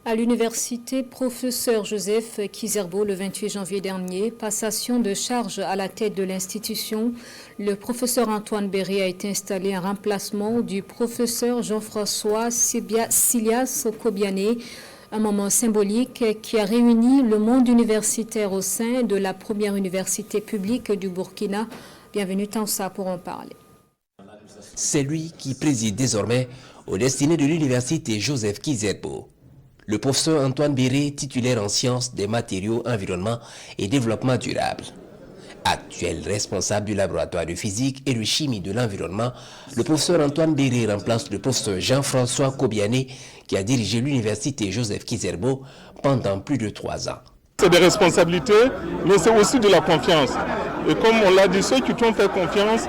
À l'université, professeur Joseph Kizerbo, le 28 janvier dernier, passation de charge à la tête de l'institution, le professeur Antoine Béré a été installé en remplacement du professeur Jean-François Silias Kobiané, un moment symbolique qui a réuni le monde universitaire au sein de la première université publique du Burkina. Bienvenue Tansa pour en parler. C'est lui qui préside désormais aux destinées de l'université Joseph Kizerbo. Le professeur Antoine Béré, titulaire en sciences des matériaux, environnement et développement durable. Actuel responsable du laboratoire de physique et de chimie de l'environnement, le professeur Antoine Béré remplace le professeur Jean-François Kobiané qui a dirigé l'université Joseph Kizerbo pendant plus de 3 ans. C'est des responsabilités, mais c'est aussi de la confiance. Et comme on l'a dit, ceux qui t'ont fait confiance,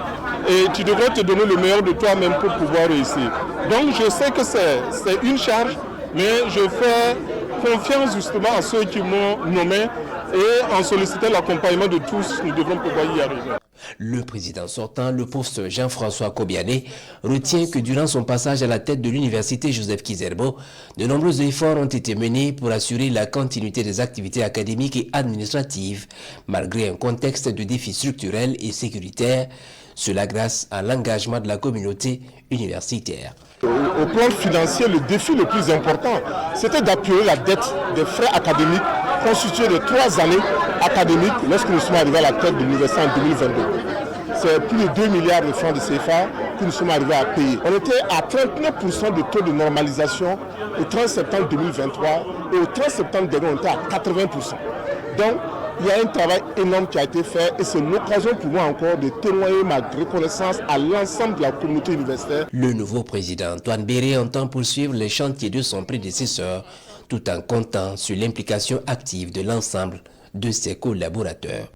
et tu devrais te donner le meilleur de toi-même pour pouvoir réussir. Donc je sais que c'est une charge, mais je fais confiance justement à ceux qui m'ont nommé et en sollicitant l'accompagnement de tous, nous devrons pouvoir y arriver. Le président sortant, le professeur Jean-François Kobiané, retient que durant son passage à la tête de l'université Joseph Kizerbo, de nombreux efforts ont été menés pour assurer la continuité des activités académiques et administratives, malgré un contexte de défis structurels et sécuritaires, cela grâce à l'engagement de la communauté universitaire. Au plan financier, le défi le plus important, c'était d'appuyer la dette des frais académiques constitués de 3 années académiques lorsque nous sommes arrivés à la tête de l'université en 2022. C'est plus de 2 milliards de francs de CFA que nous sommes arrivés à payer. On était à 39% de taux de normalisation au 30 septembre 2023 et au 30 septembre dernier, on était à 80%. Donc, il y a un travail énorme qui a été fait et c'est l'occasion pour moi encore de témoigner ma reconnaissance à l'ensemble de la communauté universitaire. Le nouveau président Antoine Béré entend poursuivre les chantiers de son prédécesseur tout en comptant sur l'implication active de l'ensemble de ses collaborateurs.